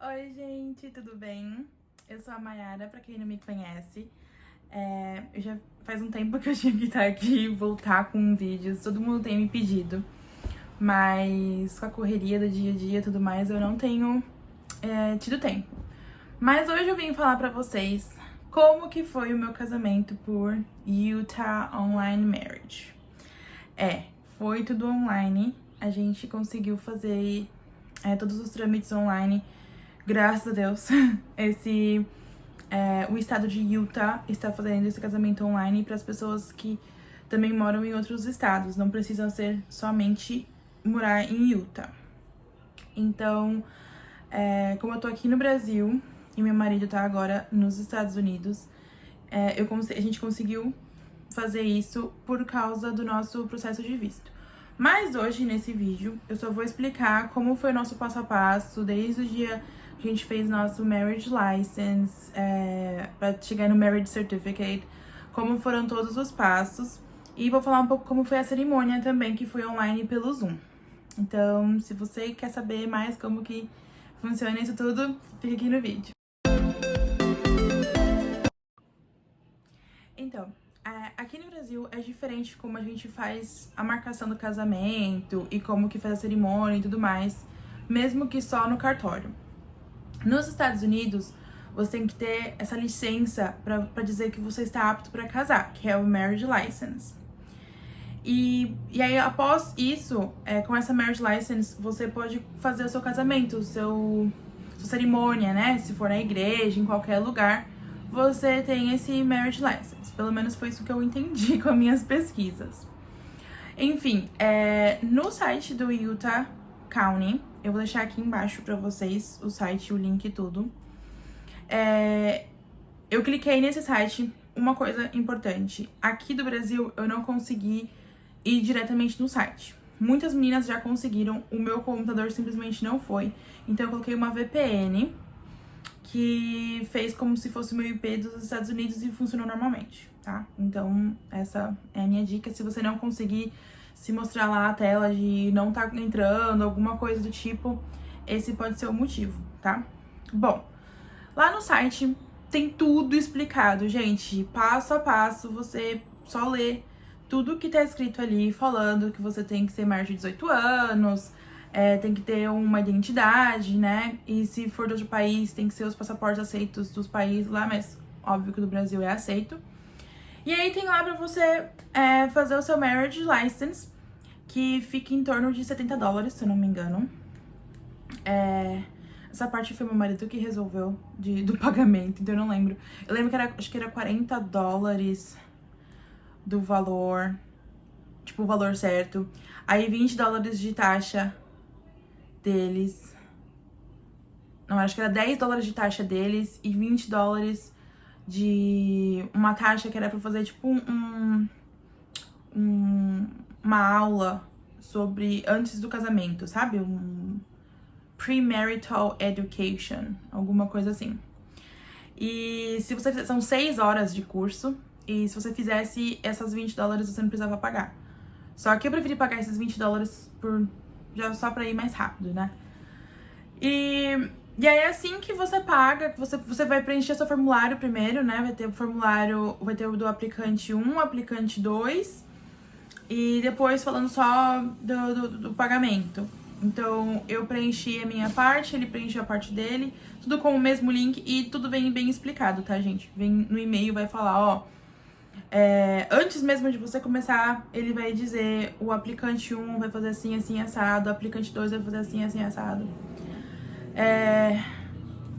Oi, gente, tudo bem? Eu sou a Mayara, pra quem não me conhece. Eu já faz um tempo que eu tinha que estar aqui e voltar com vídeos, todo mundo tem me pedido, mas com a correria do dia a dia e tudo mais, eu não tenho tido tempo. Mas hoje eu vim falar pra vocês como que foi o meu casamento por Utah Online Marriage. Foi tudo online, a gente conseguiu fazer todos os trâmites online. Graças a Deus, o estado de Utah está fazendo esse casamento online para as pessoas que também moram em outros estados. Não precisam ser somente morar em Utah. Então, como eu tô aqui no Brasil e meu marido tá agora nos Estados Unidos, a gente conseguiu fazer isso por causa do nosso processo de visto. Mas hoje, nesse vídeo, eu só vou explicar como foi o nosso passo a passo, desde o dia que a gente fez nosso Marriage License, pra chegar no Marriage Certificate, como foram todos os passos. E vou falar um pouco como foi a cerimônia também, que foi online pelo Zoom. Então, se você quer saber mais como que funciona isso tudo, fica aqui no vídeo. Então, aqui no Brasil é diferente como a gente faz a marcação do casamento e como que faz a cerimônia e tudo mais, mesmo que só no cartório. Nos Estados Unidos, você tem que ter essa licença pra dizer que você está apto pra casar, que é o Marriage License. E aí, após isso, com essa Marriage License, você pode fazer o seu casamento, sua cerimônia, né? Se for na igreja, em qualquer lugar, você tem esse Marriage License. Pelo menos foi isso que eu entendi com as minhas pesquisas. Enfim, no site do Utah County, eu vou deixar aqui embaixo pra vocês o site, o link e tudo. Eu cliquei nesse site, uma coisa importante. Aqui do Brasil, eu não consegui ir diretamente no site. Muitas meninas já conseguiram, o meu computador simplesmente não foi. Então eu coloquei uma VPN que fez como se fosse o meu IP dos Estados Unidos e funcionou normalmente, tá? Então essa é a minha dica. Se você não conseguir se mostrar lá a tela de não tá entrando, alguma coisa do tipo, esse pode ser o motivo, tá? Bom, lá no site tem tudo explicado, gente, passo a passo, você só lê tudo que tá escrito ali, falando que você tem que ser maior de 18 anos, tem que ter uma identidade, né? E se for de outro país, tem que ser os passaportes aceitos dos países lá, mas óbvio que do Brasil é aceito. E aí tem lá pra você fazer o seu Marriage License, que fica em torno de $70, se eu não me engano. Essa parte foi meu marido que resolveu do pagamento, então eu não lembro. Eu lembro que acho que era $40 do valor, tipo, o valor certo. Aí $20 de taxa deles. Não, acho que era $10 de taxa deles e $20 de uma taxa que era pra fazer, tipo, uma aula sobre antes do casamento, sabe? Premarital Education, alguma coisa assim. E se você fizer, são 6 horas de curso, e se você fizesse essas $20, você não precisava pagar. Só que eu preferi pagar esses $20 só pra ir mais rápido, né? E aí é assim que você paga, você vai preencher seu formulário primeiro, né? Vai ter o formulário, vai ter o do aplicante 1, aplicante 2, e depois falando só do pagamento. Então, eu preenchi a minha parte, ele preencheu a parte dele, tudo com o mesmo link e tudo vem bem explicado, tá, gente? Vem no e-mail, vai falar, ó, antes mesmo de você começar, ele vai dizer, o aplicante 1 vai fazer assim, assim, assado, o aplicante 2 vai fazer assim, assim, assado.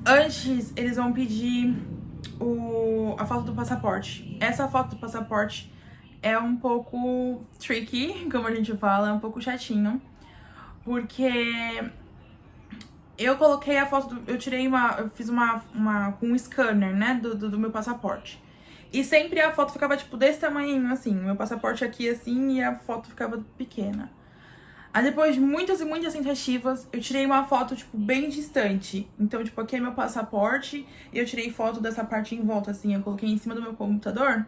Antes, eles vão pedir a foto do passaporte. Essa foto do passaporte é um pouco tricky, como a gente fala, é um pouco chatinho. Porque eu coloquei a foto, eu fiz com um scanner, né, do meu passaporte. E sempre a foto ficava, tipo, desse tamanho, assim, meu passaporte aqui, assim, e a foto ficava pequena. Aí depois de muitas e muitas tentativas, eu tirei uma foto, tipo, bem distante. Então, tipo, aqui é meu passaporte, e eu tirei foto dessa parte em volta, assim, eu coloquei em cima do meu computador,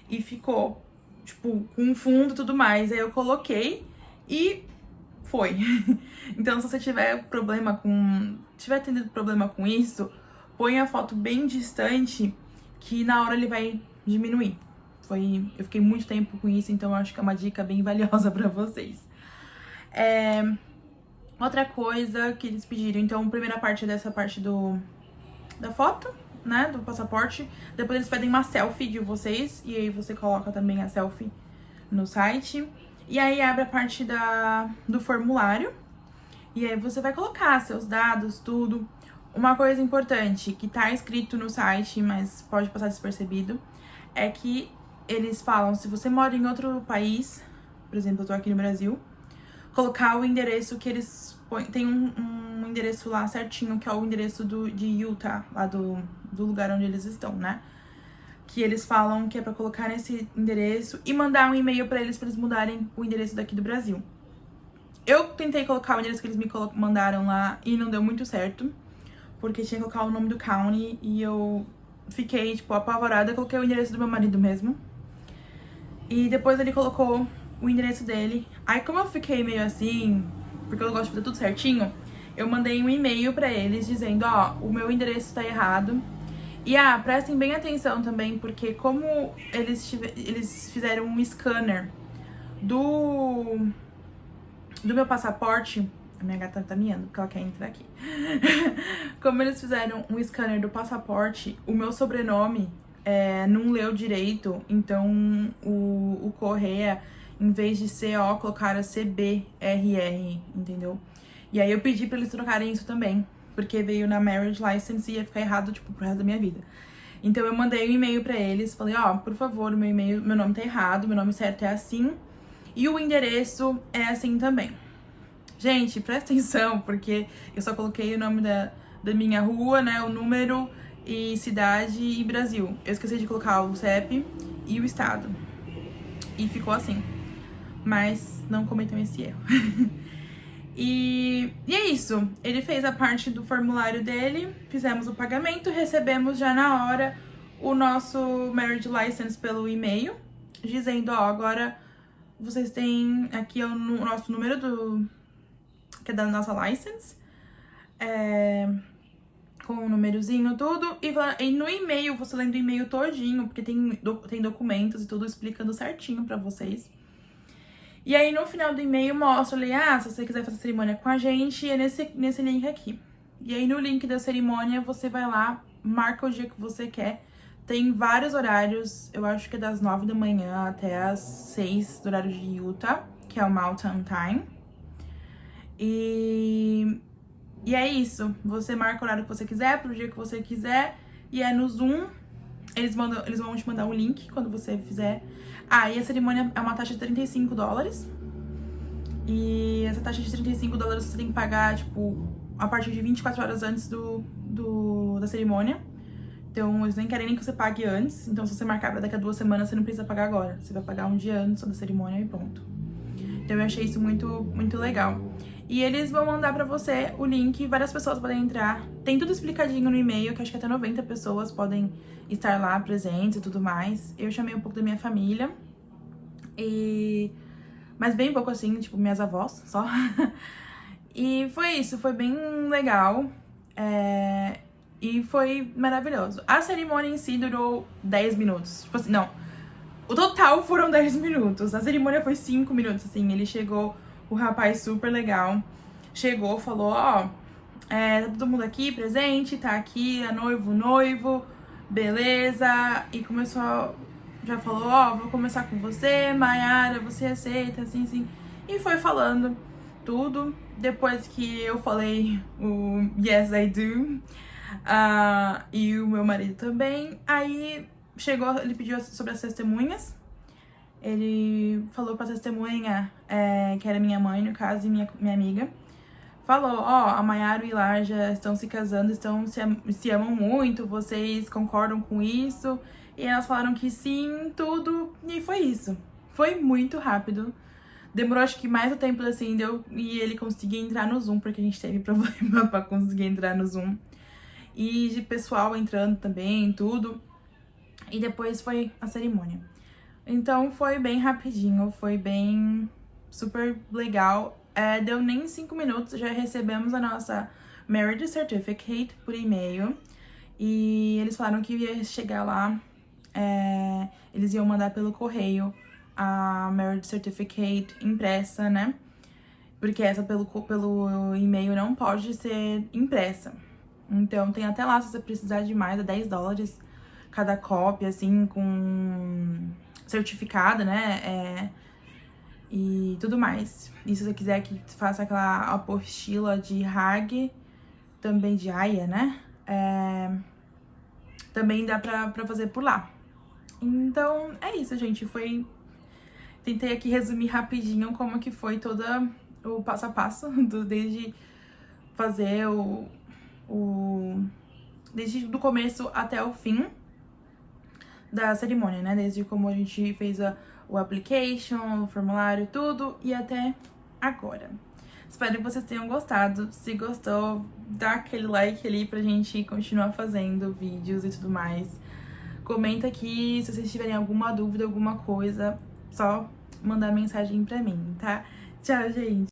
e ficou, tipo, com fundo e tudo mais. Aí eu coloquei, e foi. Então, se você tiver tendo problema com isso, põe a foto bem distante, que na hora ele vai diminuir. Eu fiquei muito tempo com isso, então eu acho que é uma dica bem valiosa pra vocês. Outra coisa que eles pediram, então, a primeira parte é dessa parte da foto, né, do passaporte. Depois eles pedem uma selfie de vocês, e aí você coloca também a selfie no site. E aí abre a parte do formulário, e aí você vai colocar seus dados, tudo. Uma coisa importante que tá escrito no site, mas pode passar despercebido, é que eles falam, se você mora em outro país, por exemplo, eu tô aqui no Brasil, colocar o endereço que eles põem. Tem um endereço lá certinho, que é o endereço de Utah, lá do lugar onde eles estão, né? Que eles falam que é pra colocar nesse endereço e mandar um e-mail pra eles mudarem o endereço daqui do Brasil. Eu tentei colocar o endereço que eles me mandaram lá e não deu muito certo, porque tinha que colocar o nome do county e eu fiquei, tipo, apavorada. Eu coloquei o endereço do meu marido mesmo. E depois ele colocou o endereço dele. Aí, como eu fiquei meio assim, porque eu gosto de fazer tudo certinho, eu mandei um e-mail pra eles dizendo, ó, o meu endereço tá errado. E, prestem bem atenção também, porque como eles fizeram um scanner do meu passaporte... A minha gata tá miando, porque ela quer entrar aqui. Como eles fizeram um scanner do passaporte, o meu sobrenome não leu direito, então o Correia, em vez de CO, colocaram CBRR, entendeu? E aí eu pedi pra eles trocarem isso também, porque veio na Marriage License e ia ficar errado, tipo, pro resto da minha vida. Então eu mandei um e-mail pra eles, falei, por favor, meu nome tá errado, meu nome certo é assim, e o endereço é assim também. Gente, presta atenção, porque eu só coloquei o nome da minha rua, né, o número e cidade e Brasil. Eu esqueci de colocar o CEP e o estado. E ficou assim. Mas não cometam esse erro. E é isso. Ele fez a parte do formulário dele, fizemos o pagamento, recebemos já na hora o nosso Marriage License pelo e-mail, dizendo, agora vocês têm aqui o nosso número que é da nossa license, com o númerozinho, tudo, e no e-mail, você lendo o e-mail todinho, porque tem documentos e tudo explicando certinho pra vocês. E aí, no final do e-mail, mostra ali, se você quiser fazer cerimônia com a gente, é nesse link aqui. E aí, no link da cerimônia, você vai lá, marca o dia que você quer. Tem vários horários, eu acho que é das 9 da manhã até as 6 do horário de Utah, que é o Mountain Time. E é isso, você marca o horário que você quiser, pro dia que você quiser, e é no Zoom. Eles vão te mandar um link quando você fizer. E a cerimônia é uma taxa de $35. E essa taxa de $35 você tem que pagar, tipo, a partir de 24 horas antes da cerimônia. Então, eles nem querem que você pague antes. Então, se você marcar pra daqui a 2 semanas, você não precisa pagar agora. Você vai pagar um dia antes da cerimônia e pronto. Então, eu achei isso muito, muito legal. E eles vão mandar pra você o link, várias pessoas podem entrar. Tem tudo explicadinho no e-mail, que acho que até 90 pessoas podem estar lá presentes e tudo mais. Eu chamei um pouco da minha família, mas bem pouco assim, tipo, minhas avós só. E foi isso, foi bem legal. E foi maravilhoso. A cerimônia em si durou 10 minutos. Tipo assim, não. O total foram 10 minutos. A cerimônia foi 5 minutos, assim. Ele chegou, o rapaz super legal. Chegou, falou, tá todo mundo aqui presente, tá aqui a noivo, beleza. E começou, já falou, vou começar com você, Mayara, você aceita, assim. E foi falando tudo. Depois que eu falei o yes, I do, e o meu marido também, aí chegou, ele pediu sobre as testemunhas. Ele falou pra testemunha, que era minha mãe, no caso, e minha amiga. Falou, a Mayara e o Ilar já estão se casando, se amam muito, vocês concordam com isso? E elas falaram que sim, tudo, e foi isso. Foi muito rápido. Demorou acho que mais o tempo assim, e ele conseguia entrar no Zoom, porque a gente teve problema pra conseguir entrar no Zoom. E de pessoal entrando também, tudo. E depois foi a cerimônia. Então foi bem rapidinho, foi bem super legal. Deu nem 5 minutos, já recebemos a nossa Marriage Certificate por e-mail. E eles falaram que ia chegar lá, eles iam mandar pelo correio a Marriage Certificate impressa, né? Porque essa pelo e-mail não pode ser impressa. Então tem até lá, se você precisar de mais, é $10 cada cópia, assim, com certificado, né? E tudo mais. E se você quiser que faça aquela apostila de Hague, também de Aya, né? Também dá pra fazer por lá. Então, é isso, gente. Tentei aqui resumir rapidinho como que foi todo o passo a passo, desde fazer desde do começo até o fim da cerimônia, né? Desde como a gente fez o application, o formulário, tudo, e até agora. Espero que vocês tenham gostado. Se gostou, dá aquele like ali pra gente continuar fazendo vídeos e tudo mais. Comenta aqui se vocês tiverem alguma dúvida, alguma coisa, só mandar mensagem pra mim, tá? Tchau, gente!